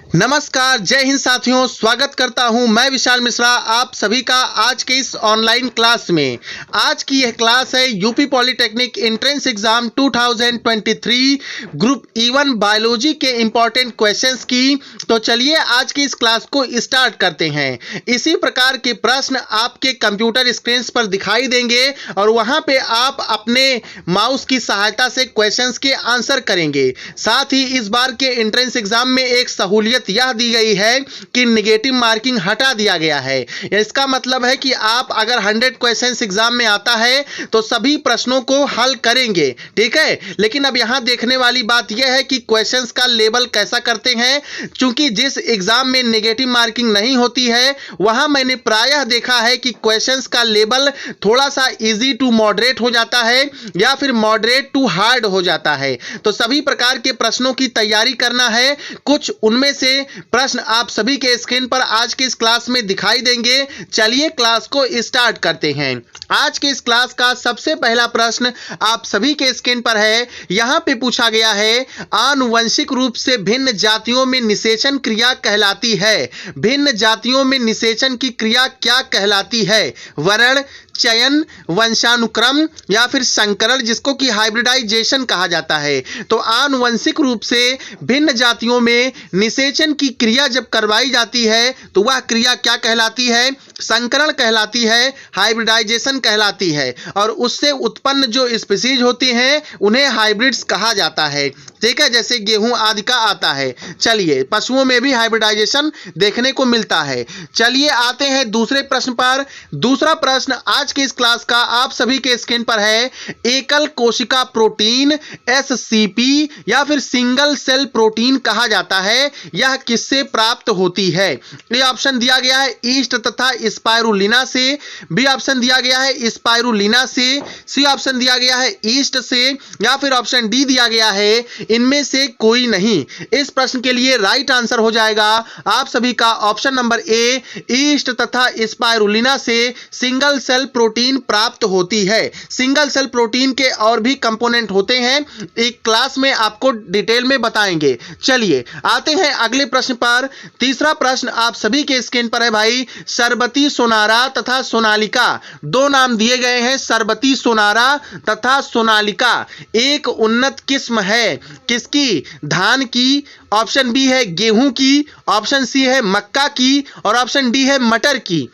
नमस्कार, जय हिंद साथियों। स्वागत करता हूं मैं विशाल मिश्रा आप सभी का आज के इस ऑनलाइन क्लास में। आज की यह क्लास है UP polytechnic entrance exam 2023 group E1 biology के इंपॉर्टेंट क्वेश्चंस की। तो चलिए आज की इस क्लास को स्टार्ट करते हैं। इसी प्रकार के प्रश्न आपके कंप्यूटर स्क्रीन पर दिखाई देंगे और वहां पे आप अपने माउस की सहायता से क्वेश्चंस के आंसर करेंगे। साथ ही इस बार के एंट्रेंस एग्जाम में एक सहूलियत यह दी गई है कि नेगेटिव मार्किंग हटा दिया गया है। इसका मतलब है कि आप अगर 100 क्वेश्चंस एग्जाम में आता है तो सभी प्रश्नों को हल करेंगे, ठीक है। लेकिन अब यहां देखने वाली बात यह है कि क्वेश्चंस का लेवल कैसा करते हैं। क्योंकि जिस एग्जाम में नेगेटिव मार्किंग नहीं होती है वहां मैंने प्रायः देखा है कि क्वेश्चंस का लेवल थोड़ा सा इजी टू मॉडरेट हो जाता है या फिर मॉडरेट टू हार्ड हो जाता है। तो सभी प्रकार के प्रश्नों की तैयारी करना है। कुछ उनमें से प्रश्न आप सभी के स्क्रीन पर आज के इस क्लास में दिखाई देंगे। चलिए क्लास को स्टार्ट करते हैं। आज के इस क्लास का सबसे पहला प्रश्न आप सभी के स्क्रीन पर है। यहां पे पूछा गया है, आनुवंशिक रूप से भिन्न जातियों में निषेचन क्रिया कहलाती है। भिन्न जातियों में निषेचन की क्रिया क्या कहलाती है? वर्ण, चयन, वंशानुक्रम या फिर संकरण, जिसको कि हाइब्रिडाइजेशन कहा जाता है। तो आनुवंशिक रूप से भिन्न जातियों में निषेचन की क्रिया जब करवाई जाती है तो वह क्रिया क्या कहलाती है? संकरण कहलाती है, हाइब्रिडाइजेशन कहलाती है। और उससे उत्पन्न जो स्पीशीज होती हैं उन्हें हाइब्रिड्स कहा जाता है, ठीक है। जैसे गेहूं आदि का आता है। चलिए, पशुओं में भी हाइब्रिडाइजेशन देखने को मिलता है। चलिए आते हैं दूसरे प्रश्न पर। दूसरा प्रश्न आज के इस क्लास का आप सभी के स्क्रीन पर है। एकल कोशिका प्रोटीन SCP या फिर सिंगल सेल प्रोटीन कहा जाता है। यह किससे प्राप्त होती है? ए ऑप्शन दिया गया है ईस्ट तथा स्पाइरुलिना से, बी ऑप्शन दिया गया है स्पाइरुलिना से, सी ऑप्शन दिया गया है ईस्ट से, या फिर ऑप्शन डी दिया गया है इनमें से कोई नहीं। इस प्रश्न के लिए राइट आंसर हो जाएगा आप सभी का ऑप्शन नंबर ए, ईस्ट तथा स्पाइरुलिना से सिंगल सेल प्रोटीन प्राप्त होती है। सिंगल सेल प्रोटीन के और भी कंपोनेंट होते हैं, एक क्लास में आपको डिटेल में बताएंगे। चलिए आते हैं अगले प्रश्न पर। तीसरा प्रश्न आप सभी के स्क्रीन पर है भाई। सरबती सोनारा तथा सोनालिका, दो नाम दिए गए हैं, सरबती सोनारा तथा सोनालिका एक उन्नत किस्म है। किसकी? धान की। ऑप्शन बी है गेहूं की, ऑप्शन सी है मक्का की और ऑप्शन डी है मटर की।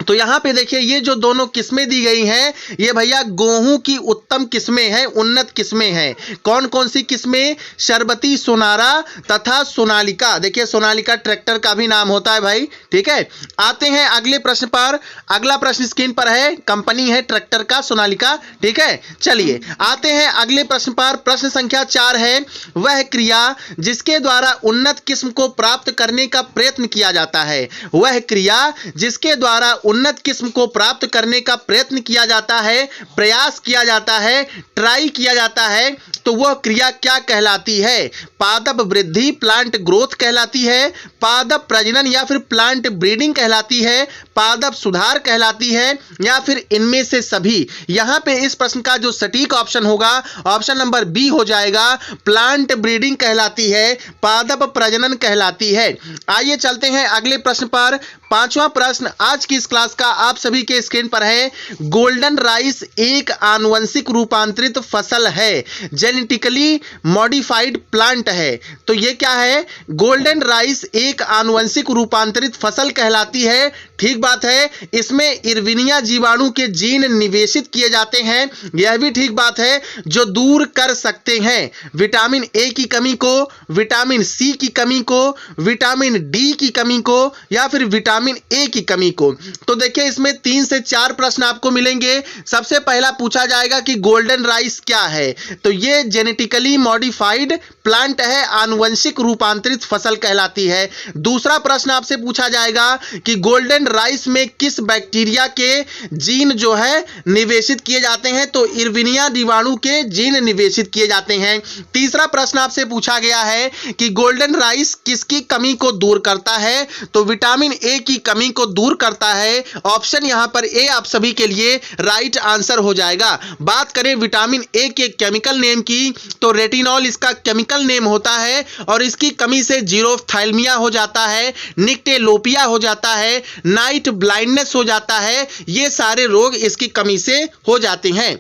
तो यहां पे देखिए ये जो दोनों किस्में दी गई हैं ये भैया गेहूं की उत्तम किस्में हैं, उन्नत किस्में हैं। कौन कौन सी किस्में? सरबती सोनारा तथा सोनालिका। देखिए सोनालिका ट्रैक्टर का भी नाम होता है भाई, ठीक है। आते हैं अगले प्रश्न पर। अगला प्रश्न स्क्रीन पर है, कंपनी है ट्रैक्टर का सोनालिका, ठीक है। चलिए आते हैं अगले प्रश्न पर। प्रश्न संख्या 4 है। वह क्रिया जिसके द्वारा उन्नत किस्म को प्राप्त करने का प्रयत्न किया जाता है। वह क्रिया जिसके द्वारा उन्नत किस्म को प्राप्त करने का प्रयत्न किया जाता है, प्रयास किया जाता है, ट्राई किया जाता है, तो वह क्रिया क्या कहलाती है? पादप वृद्धि, प्लांट ग्रोथ कहलाती है, पादप प्रजनन या फिर प्लांट ब्रीडिंग कहलाती है, पादप सुधार कहलाती है, या फिर इनमें से सभी। यहां पे इस प्रश्न का जो सटीक ऑप्शन होगा ऑप्शन नंबर बी हो जाएगा, प्लांट ब्रीडिंग कहलाती है, पादप प्रजनन कहलाती है। आइए चलते हैं अगले प्रश्न पर। पांचवा प्रश्न आज की इस क्लास का आप सभी के स्क्रीन पर है। गोल्डन राइस एक आनुवंशिक रूपांतरित फसल है, जेनेटिकली मॉडिफाइड प्लांट है। तो ये क्या है? गोल्डन राइस एक आनुवंशिक रूपांतरित फसल कहलाती है, ठीक बात है। इसमें इरविनिया जीवाणु के जीन निवेशित किए जाते हैं, यह भी ठीक बात है, जो दूर कर सकते हैं विटामिन ए की कमी को, विटामिन सी की कमी को, विटामिन डी की कमी को या फिर विटामिन ए की कमी को। तो देखिए इसमें 3 से 4 प्रश्न आपको मिलेंगे। सबसे पहला पूछा जाएगा कि गोल्डन राइस क्या है। तो ये जेनेटिकली मॉडिफाइड प्लांट है, आनुवंशिक रूपांतरित फसल कहलाती है। दूसरा प्रश्न आपसे पूछा जाएगा कि गोल्डन राइस में किस बैक्टीरिया के जीन जो है निवेशित किए जाते हैं। तो इरविनिया जीवाणु के जीन निवेशित किए जाते हैं। तीसरा प्रश्न आपसे पूछा गया है कि गोल्डन राइस किसकी कमी को दूर करता है। तो विटामिन ए की कमी को दूर करता है। ऑप्शन यहां पर ए आप सभी के लिए राइट आंसर हो जाएगा। बात करें विटामिन ए के केमिकल नेम की तो रेटिनॉल इसका केमिकल नेम होता है और इसकी कमी से जीरोफ्थैल्मिया हो जाता है, निक्टेलोपिया हो जाता है, नाइट ब्लाइंडनेस हो जाता है। ये सारे रोग इसकी कमी से हो जाते हैं।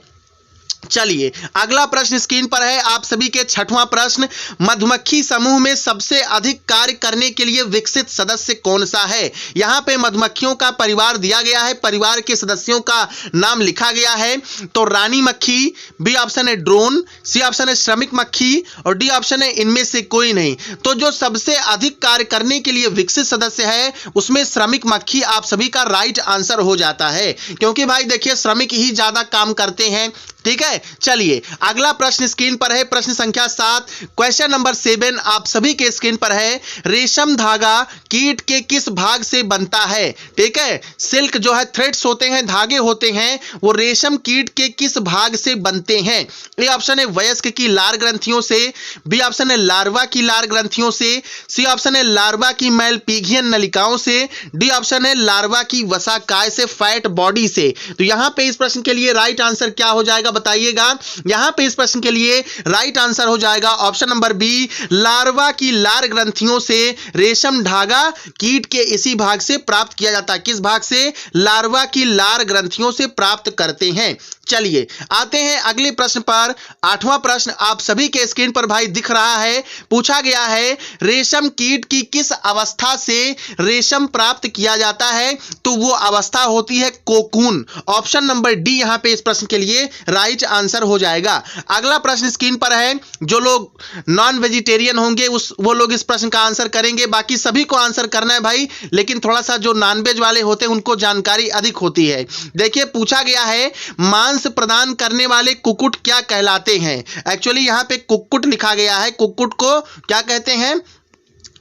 चलिए अगला प्रश्न स्क्रीन पर है आप सभी के छठवां प्रश्न, मधुमक्खी समूह में सबसे अधिक कार्य करने के लिए विकसित सदस्य कौन सा है। यहां पे मधुमक्खियों का परिवार दिया गया है, परिवार के सदस्यों का नाम लिखा गया है। तो रानी मक्खी, बी ऑप्शन है ड्रोन, सी ऑप्शन है श्रमिक मक्खी और डी ऑप्शन है इनमें से कोई नहीं। तो जो सबसे अधिक कार्य करने के लिए विकसित सदस्य है उसमें श्रमिक मक्खी आप सभी का राइट आंसर हो जाता है, क्योंकि भाई देखिए श्रमिक ही ज्यादा काम करते हैं। ठीक है, चलिए अगला प्रश्न स्क्रीन पर है, प्रश्न संख्या 7, क्वेश्चन नंबर 7 आप सभी के स्क्रीन पर है। रेशम धागा कीट के किस भाग से बनता है। ठीक है, सिल्क जो है थ्रेड्स होते हैं, धागे होते हैं, वो रेशम कीट के किस भाग से बनते हैं। ए ऑप्शन है वयस्क की लार ग्रंथियों से, बी ऑप्शन है लार्वा की लार ग्रंथियों से, सी ऑप्शन है लार्वा की मैलपीघियन नलिकाओं से, डी ऑप्शन है लार्वा की वसाकाय से, फैट बॉडी से। तो यहां पे इस प्रश्न के लिए राइट आंसर क्या हो जाएगा बताइएगा। यहां पे इस प्रश्न के लिए राइट आंसर हो जाएगा ऑप्शन नंबर बी, लार्वा की लार ग्रंथियों से रेशम धागा कीट के इसी भाग से प्राप्त किया जाता है। किस भाग से? लार्वा की लार ग्रंथियों से प्राप्त करते हैं। चलिए आते हैं अगले प्रश्न पर। 8वां प्रश्न आप सभी के स्क्रीन पर भाई दिख रहा है। पूछा गया है रेशम कीट की किस अवस्था से रेशम प्राप्त किया जाता है। तो वो अवस्था होती है कोकून। ऑप्शन नंबर डी यहां पे इस प्रश्न के लिए राइट आंसर हो जाएगा। अगला प्रश्न स्क्रीन पर है। जो लोग नॉन वेजिटेरियन होंगे वो लोग इस प्रश्न का आंसर करेंगे, बाकी सभी को आंसर करना है भाई, लेकिन थोड़ा सा जो नॉनवेज वाले होते हैं उनको जानकारी अधिक होती है। देखिए पूछा गया है मांस प्रदान करने वाले कुक्कुट क्या कहलाते हैं। एक्चुअली यहां पे कुक्कुट लिखा गया है, कुक्कुट को क्या कहते हैं?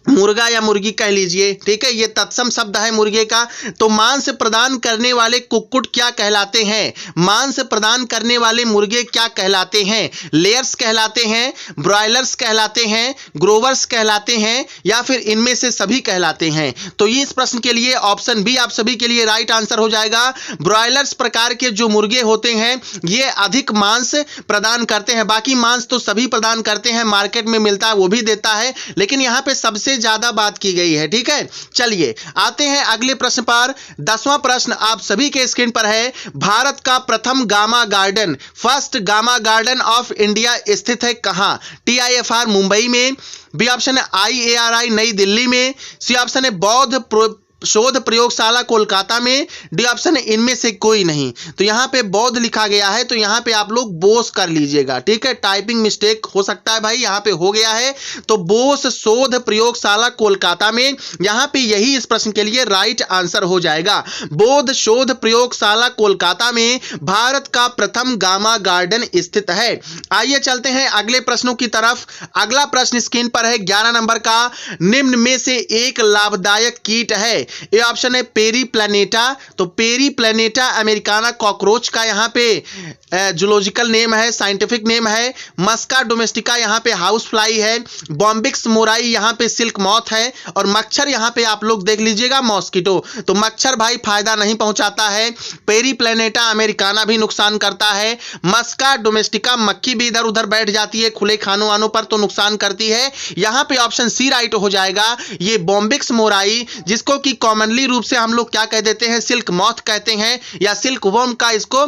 मुर्गा या मुर्गी कह लीजिए। ठीक है, ये तत्सम शब्द है मुर्गे का। तो मांस प्रदान करने वाले कुक्कुट क्या कहलाते हैं? मांस प्रदान करने वाले मुर्गे क्या कहलाते हैं? लेयर्स कहलाते हैं, ब्रॉयलर्स कहलाते हैं, ग्रोवर्स कहलाते हैं, या फिर इनमें से सभी कहलाते हैं। तो ये इस प्रश्न के लिए ऑप्शन बी आप सभी के लिए राइट आंसर हो जाएगा। ब्रॉयलर्स प्रकार के जो मुर्गे होते हैं ये अधिक मांस प्रदान करते हैं। बाकी मांस तो सभी प्रदान करते हैं, मार्केट में मिलता है वो भी देता है, लेकिन यहाँ पे सबसे ज्यादा बात की गई है। ठीक है, चलिए आते हैं अगले प्रश्न पर। 10वां प्रश्न आप सभी के स्क्रीन पर है। भारत का प्रथम gamma garden, first gamma garden of India स्थित है कहां? TIFR मुंबई में, बी ऑप्शन है IARI नई दिल्ली में, सी ऑप्शन है बौद्ध शोध प्रयोगशाला कोलकाता में, डी ऑप्शन है इनमें से कोई नहीं। तो यहां पे बौद्ध लिखा गया है, तो यहां पे आप लोग बोस कर लीजिएगा। ठीक है, टाइपिंग मिस्टेक हो सकता है भाई, यहां पे हो गया है। तो बोस शोध प्रयोगशाला कोलकाता में, यहां पे यही इस प्रश्न के लिए राइट आंसर हो जाएगा। बौद्ध शोध प्रयोगशाला कोलकाता में भारत का प्रथम गामा गार्डन स्थित है। आइए चलते हैं अगले प्रश्नों की तरफ। अगला प्रश्न स्क्रीन पर है 11 नंबर का। निम्न में से एक लाभदायक कीट है। ये ऑप्शन है पेरीप्लैनेटा। तो पेरीप्लैनेटा अमेरिकाना कॉकरोच का यहां पे जूलॉजिकल नेम है, साइंटिफिक नेम है। मस्का डोमेस्टिका यहां पे हाउस फ्लाई है। बॉम्बिक्स मोराई यहां पे सिल्क मॉथ है। और मच्छर यहां पे आप लोग देख लीजिएगा मॉस्किटो। तो मच्छर भाई फायदा नहीं पहुंचाता है। पेरीप्लैनेटा अमेरिकाना भी नुकसान करता है। मस्का डोमेस्टिका मक्खी भी इधर उधर बैठ जाती है खुले खानों वानों पर, तो नुकसान करती है। यहां पे ऑप्शन सी राइट हो जाएगा। ये बॉम्बिक्स मोराई, जिसको कि कॉमनली रूप से हम लोग क्या कह देते हैं, सिल्क मॉथ कहते हैं, या सिल्क वर्म का इसको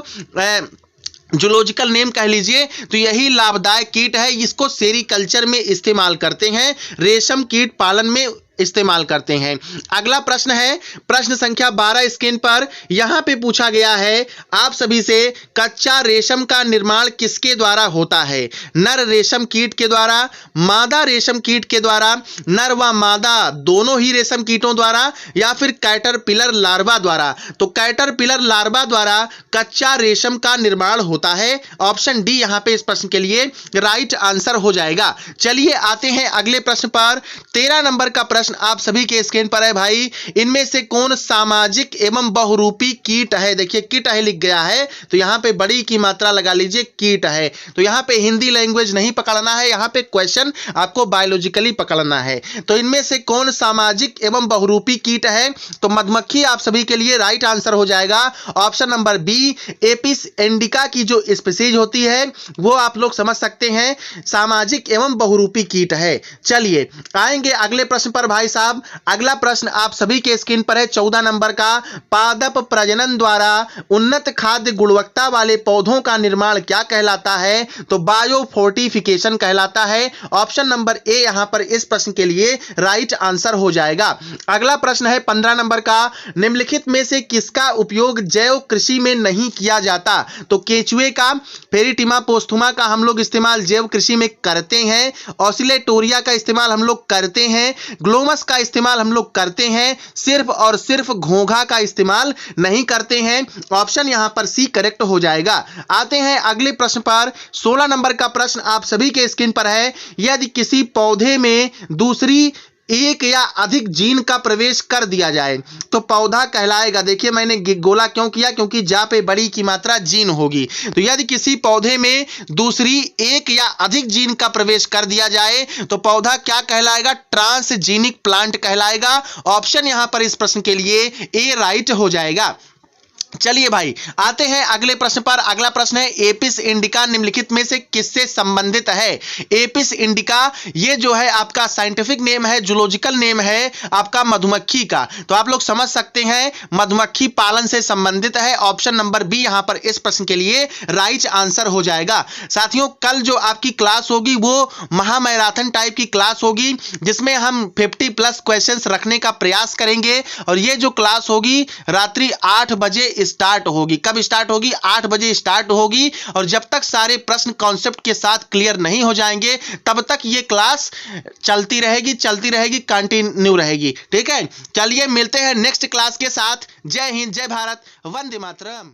जूलॉजिकल नेम कह लीजिए। तो यही लाभदायक कीट है, इसको सेरीकल्चर में इस्तेमाल करते हैं, रेशम कीट पालन में इस्तेमाल करते हैं। अगला प्रश्न है प्रश्न संख्या 12 स्क्रीन पर। यहां पे पूछा गया है आप सभी से, कच्चा रेशम का निर्माण किसके द्वारा होता है? नर रेशम कीट के द्वारा, मादा रेशम कीट के द्वारा, नर व मादा दोनों ही रेशम कीटों द्वारा, या फिर कैटरपिलर लार्वा द्वारा? तो कैटरपिलर लार्वा द्वारा कच्चा रेशम का निर्माण होता है। ऑप्शन डी यहां पे इस प्रश्न के लिए राइट आंसर हो जाएगा। चलिए आते हैं अगले प्रश्न पर। 13 नंबर का प्रश्न प्रश्न आप सभी के स्क्रीन पर है भाई, इनमें से कौन सामाजिक एवं बहुरूपी कीट है? देखिए कीट है लिख गया है, तो यहाँ पे बड़ी की मात्रा लगा लीजिए, कीट है। तो यहाँ पे हिंदी लैंग्वेज नहीं पकड़ना है, यहाँ पे क्वेश्चन आपको बायोलॉजिकली पकड़ना है। तो इनमें से कौन सामाजिक एवं बहुरूपी कीट है? तो मधुमक्खी आप सभी के लिए राइट आंसर हो जाएगा option number B. Apis indica की जो स्पीसीज होती है वो आप लोग समझ सकते हैं सामाजिक एवं बहुरूपी कीट है। चलिए आएंगे अगले प्रश्न पर भाई साहब। अगला प्रश्न आप सभी के स्क्रीन पर है 14 नंबर का। पादप प्रजनन द्वारा उन्नत खाद्य गुणवत्ता वाले पौधों का निर्माण क्या कहलाता है? तो बायो फोर्टिफिकेशन कहलाता है। ऑप्शन नंबर ए यहां पर इस प्रश्न के लिए राइट आंसर हो जाएगा। अगला प्रश्न है 15 नंबर का। निम्नलिखित में से किसका उपयोग जैव कृषि में नहीं किया जाता? तो केचुए का, फेरिटिमा पोस्थुमा का हम लोग इस्तेमाल जैव कृषि में करते हैं। ऑसिलेटोरिया का इस्तेमाल हम लोग करते हैं। ग्लोमस का इस्तेमाल हम लोग करते हैं। सिर्फ और सिर्फ घोंघा का इस्तेमाल नहीं करते हैं। ऑप्शन यहां पर सी करेक्ट हो जाएगा। आते हैं अगले प्रश्न पर। 16 नंबर का प्रश्न आप सभी के स्क्रीन पर है। यदि किसी पौधे में दूसरी एक या अधिक जीन का प्रवेश कर दिया जाए तो पौधा कहलाएगा। देखिए मैंने गोला क्यों किया, क्योंकि जा पे बड़ी की मात्रा जीन होगी। तो यदि किसी पौधे में दूसरी एक या अधिक जीन का प्रवेश कर दिया जाए तो पौधा क्या कहलाएगा? ट्रांसजीनिक प्लांट कहलाएगा। ऑप्शन यहां पर इस प्रश्न के लिए ए राइट हो जाएगा। चलिए भाई आते हैं अगले प्रश्न पर। अगला प्रश्न है एपिस इंडिका निम्नलिखित में से किससे संबंधित है? एपिस इंडिका ये जो है आपका साइंटिफिक नेम है, जूलॉजिकल नेम है आपका मधुमक्खी का। तो आप लोग समझ सकते हैं मधुमक्खी पालन से संबंधित है। ऑप्शन नंबर बी यहां पर इस प्रश्न के लिए राइट आंसर हो जाएगा। साथियों कल जो आपकी क्लास होगी वो महामैराथन टाइप की क्लास होगी, जिसमें हम 50+ क्वेश्चंस रखने का प्रयास करेंगे। और ये जो क्लास होगी रात्रि 8 बजे स्टार्ट होगी। कब स्टार्ट होगी? 8 बजे स्टार्ट होगी। और जब तक सारे प्रश्न कॉन्सेप्ट के साथ क्लियर नहीं हो जाएंगे तब तक ये क्लास चलती रहेगी, कंटिन्यू रहेगी। ठीक है, चलिए मिलते हैं नेक्स्ट क्लास के साथ। जय हिंद, जय भारत, वंदे मातरम।